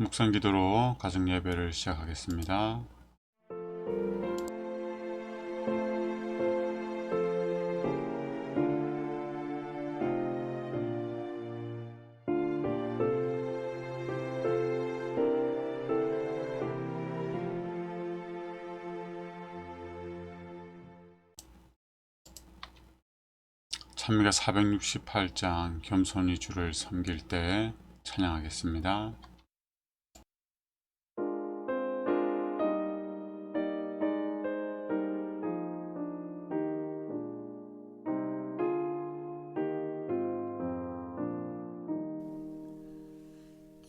묵상 기도로 가정 예배를 시작하겠습니다. 찬미가 468장 겸손히 주를 섬길 때 찬양하겠습니다.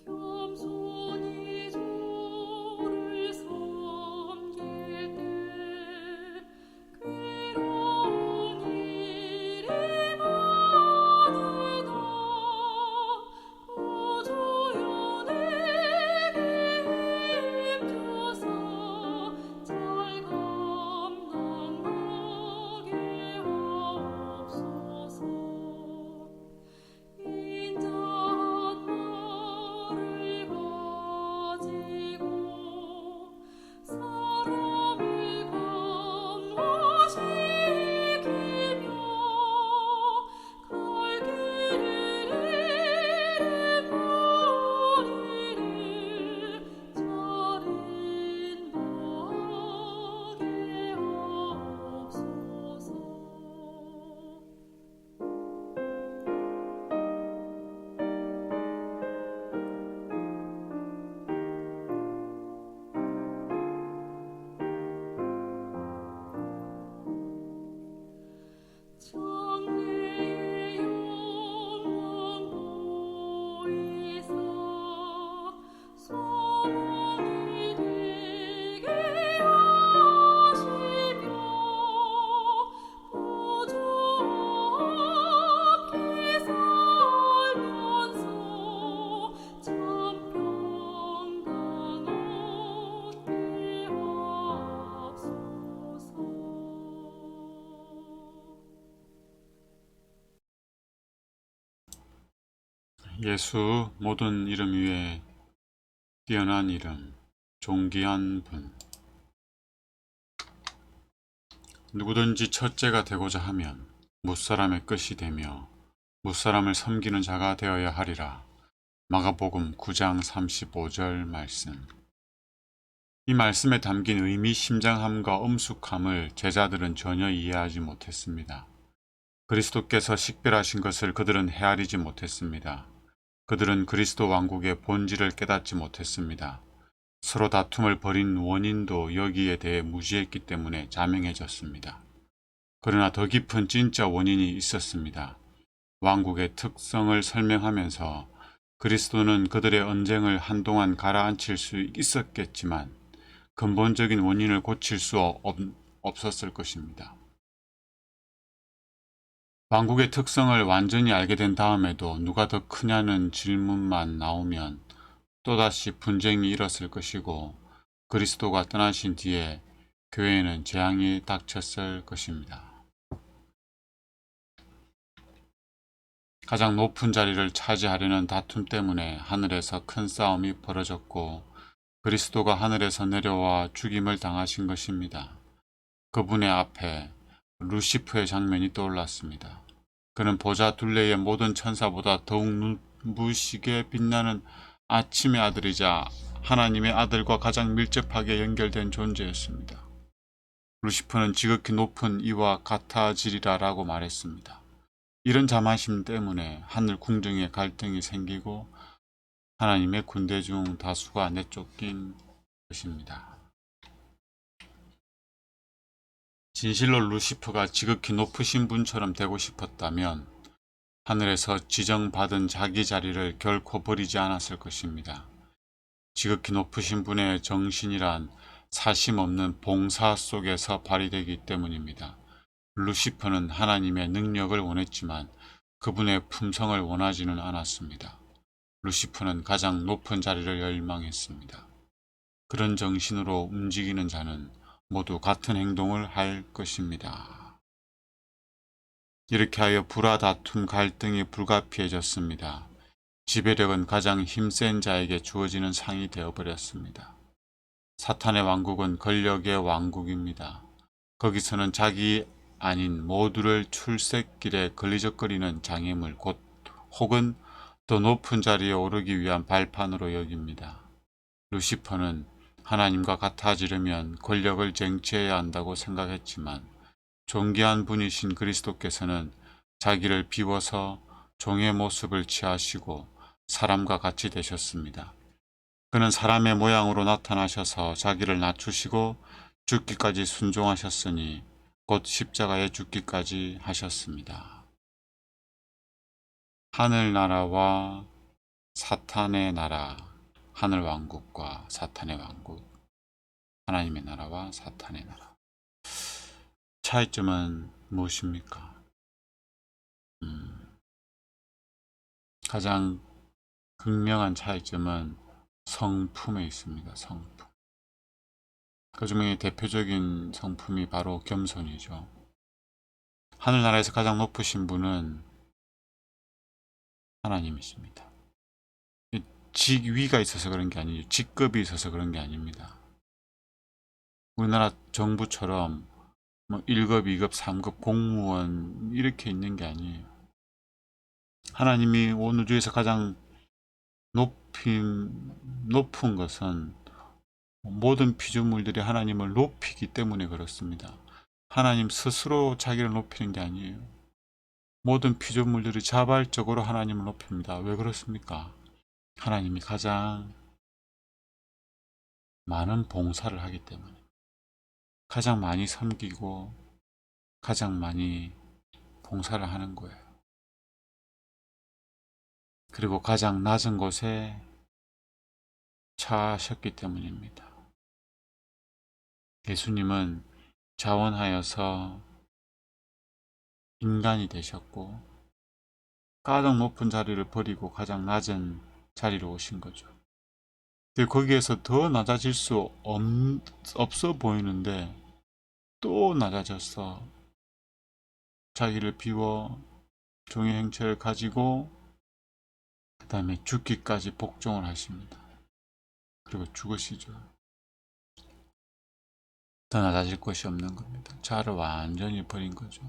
겸손히 주를 섬길 때 괴로운 일이 많으나 구주여 내게 힘주사 잘 감당하게 하옵소서. 인자한 나를 가지고 사람을 감화시키며 갈 길을 잃은 무리를 잘 인도하게 하옵소서. 장래의 영광 보이사 소망이 되게 하시며 구주와 함께 살면서 참 평강 얻게 하옵소서. 예수 모든 이름 위에 뛰어난 이름, 존귀한 분. 누구든지 첫째가 되고자 하면 무사람의 끝이 되며 무사람을 섬기는 자가 되어야 하리라. 마가복음 9장 35절 말씀. 이 말씀에 담긴 의미심장함과 엄숙함을 제자들은 전혀 이해하지 못했습니다. 그리스도께서 식별하신 것을 그들은 헤아리지 못했습니다. 그들은 그리스도 왕국의 본질을 깨닫지 못했습니다. 서로 다툼을 벌인 원인도 여기에 대해 무지했기 때문에 자명해졌습니다. 그러나 더 깊은 진짜 원인이 있었습니다. 왕국의 특성을 설명하면서 그리스도는 그들의 언쟁을 한동안 가라앉힐 수 있었겠지만 근본적인 원인을 고칠 수 없었을 것입니다. 왕국의 특성을 완전히 알게 된 다음에도 누가 더 크냐는 질문만 나오면 또다시 분쟁이 일었을 것이고 그리스도가 떠나신 뒤에 교회에는 재앙이 닥쳤을 것입니다. 가장 높은 자리를 차지하려는 다툼 때문에 하늘에서 큰 싸움이 벌어졌고 그리스도가 하늘에서 내려와 죽임을 당하신 것입니다. 그분의 앞에 루시프의 장면이 떠올랐습니다. 그는 보좌 둘레의 모든 천사보다 더욱 눈부시게 빛나는 아침의 아들이자 하나님의 아들과 가장 밀접하게 연결된 존재였습니다. 루시퍼는 지극히 높은 이와 같아지리라 라고 말했습니다. 이런 자만심 때문에 하늘 궁정에 갈등이 생기고 하나님의 군대 중 다수가 내쫓긴 것입니다. 진실로 루시퍼가 지극히 높으신 분처럼 되고 싶었다면 하늘에서 지정받은 자기 자리를 결코 버리지 않았을 것입니다. 지극히 높으신 분의 정신이란 사심 없는 봉사 속에서 발휘되기 때문입니다. 루시퍼는 하나님의 능력을 원했지만 그분의 품성을 원하지는 않았습니다. 루시퍼는 가장 높은 자리를 열망했습니다. 그런 정신으로 움직이는 자는 모두 같은 행동을 할 것입니다. 이렇게 하여 불화, 다툼, 갈등이 불가피해졌습니다. 지배력은 가장 힘센 자에게 주어지는 상이 되어버렸습니다. 사탄의 왕국은 권력의 왕국입니다. 거기서는 자기 아닌 모두를 출세길에 걸리적거리는 장애물 곧 혹은 더 높은 자리에 오르기 위한 발판으로 여깁니다. 루시퍼는 하나님과 같아지려면 권력을 쟁취해야 한다고 생각했지만 존귀한 분이신 그리스도께서는 자기를 비워서 종의 모습을 취하시고 사람과 같이 되셨습니다. 그는 사람의 모양으로 나타나셔서 자기를 낮추시고 죽기까지 순종하셨으니 곧 십자가에 죽기까지 하셨습니다. 하늘나라와 사탄의 나라, 하늘왕국과 사탄의 왕국, 하나님의 나라와 사탄의 나라. 차이점은 무엇입니까? 가장 극명한 차이점은 성품에 있습니다. 성품. 그 중에 대표적인 성품이 바로 겸손이죠. 하늘나라에서 가장 높으신 분은 하나님이십니다. 직위가 있어서 그런 게 아니죠. 직급이 있어서 그런 게 아닙니다. 우리나라 정부처럼 뭐 1급, 2급, 3급 공무원 이렇게 있는 게 아니에요. 하나님이 온 우주에서 가장 높은 것은 모든 피조물들이 하나님을 높이기 때문에 그렇습니다. 하나님 스스로 자기를 높이는 게 아니에요. 모든 피조물들이 자발적으로 하나님을 높입니다. 왜 그렇습니까? 하나님이 가장 많은 봉사를 하기 때문에, 가장 많이 섬기고 가장 많이 봉사를 하는 거예요. 그리고 가장 낮은 곳에 처하셨기 때문입니다. 예수님은 자원하여서 인간이 되셨고 가장 높은 자리를 버리고 가장 낮은 자리로 오신 거죠. 거기에서 더 낮아질 수 없어 보이는데 또 낮아져서 자기를 비워 종의 행체를 가지고 그 다음에 죽기까지 복종을 하십니다. 그리고 죽으시죠. 더 낮아질 것이 없는 겁니다. 자아를 완전히 버린 거죠.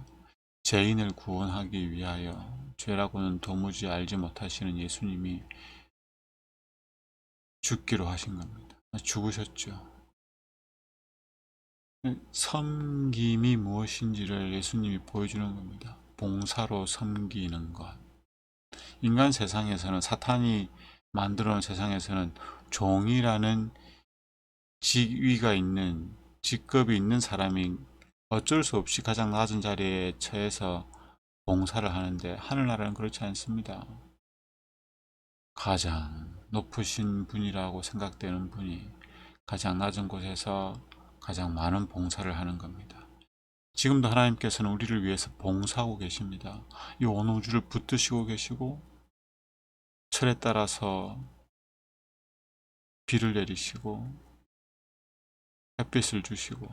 죄인을 구원하기 위하여 죄라고는 도무지 알지 못하시는 예수님이 죽기로 하신 겁니다. 죽으셨죠. 섬김이 무엇인지를 예수님이 보여주는 겁니다. 봉사로 섬기는 것. 인간 세상에서는, 사탄이 만들어 놓은 세상에서는 종이라는 직위가 있는, 직급이 있는 사람이 어쩔 수 없이 가장 낮은 자리에 처해서 봉사를 하는데, 하늘나라는 그렇지 않습니다. 가장 높으신 분이라고 생각되는 분이 가장 낮은 곳에서 가장 많은 봉사를 하는 겁니다. 지금도 하나님께서는 우리를 위해서 봉사하고 계십니다. 이 온 우주를 붙드시고 계시고 철에 따라서 비를 내리시고 햇빛을 주시고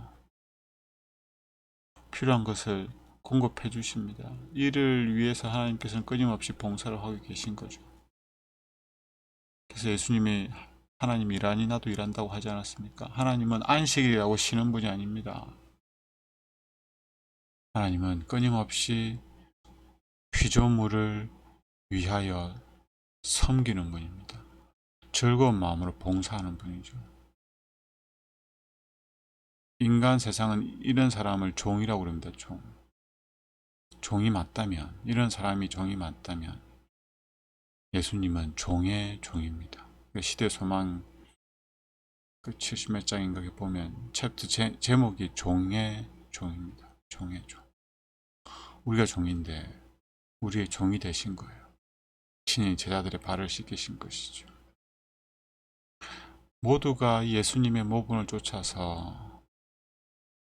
필요한 것을 공급해 주십니다. 이를 위해서 하나님께서는 끊임없이 봉사를 하고 계신 거죠. 그래서 예수님이 하나님 일하니 나도 일한다고 하지 않았습니까? 하나님은 안식일이라고 쉬는 분이 아닙니다. 하나님은 끊임없이 피조물을 위하여 섬기는 분입니다. 즐거운 마음으로 봉사하는 분이죠. 인간 세상은 이런 사람을 종이라고 그럽니다. 종이 맞다면, 이런 사람이 종이 맞다면 예수님은 종의 종입니다. 시대 소망 그 70몇 장인가 보면 챕터 제목이 종의 종입니다. 종의 종. 우리가 종인데 우리의 종이 되신 거예요. 신이 제자들의 발을 씻기신 것이죠. 모두가 예수님의 모분을 쫓아서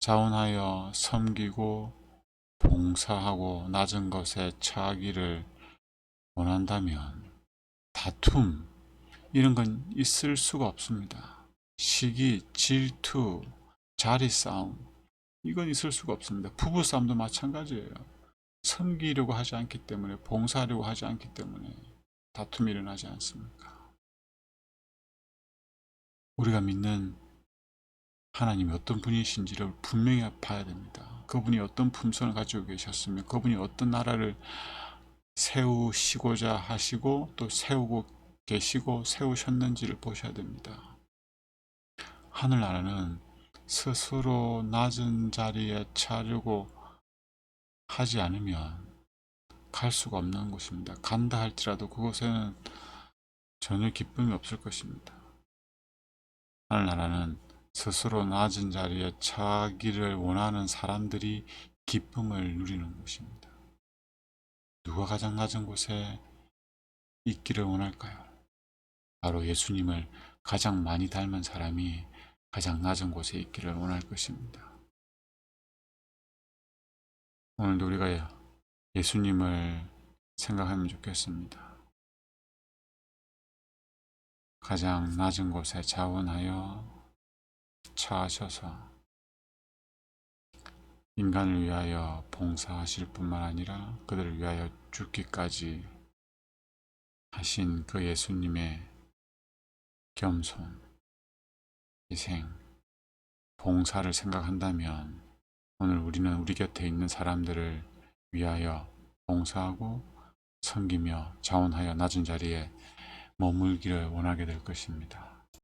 자원하여 섬기고 봉사하고 낮은 것에 처하기를 원한다면 다툼 이런 건 있을 수가 없습니다. 시기, 질투, 자리싸움 이건 있을 수가 없습니다. 부부싸움도 마찬가지예요. 섬기려고 하지 않기 때문에, 봉사하려고 하지 않기 때문에 다툼이 일어나지 않습니까? 우리가 믿는 하나님이 어떤 분이신지를 분명히 봐야 됩니다. 그분이 어떤 품성을 가지고 계셨으며 그분이 어떤 나라를 세우시고자 하시고 또 세우고 계시고 세우셨는지를 보셔야 됩니다. 하늘나라는 스스로 낮은 자리에 차려고 하지 않으면 갈 수가 없는 곳입니다. 간다 할지라도 그곳에는 전혀 기쁨이 없을 것입니다. 하늘나라는 스스로 낮은 자리에 차기를 원하는 사람들이 기쁨을 누리는 곳입니다. 누가 가장 낮은 곳에 있기를 원할까요? 바로 예수님을 가장 많이 닮은 사람이 가장 낮은 곳에 있기를 원할 것입니다. 오늘도 우리가 예수님을 생각하면 좋겠습니다. 가장 낮은 곳에 자원하여 처하셔서 인간을 위하여 봉사하실 뿐만 아니라 그들을 위하여 죽기까지 하신 그 예수님의 겸손, 희생, 봉사를 생각한다면 오늘 우리는 우리 곁에 있는 사람들을 위하여 봉사하고 섬기며 자원하여 낮은 자리에 머물기를 원하게 될 것입니다.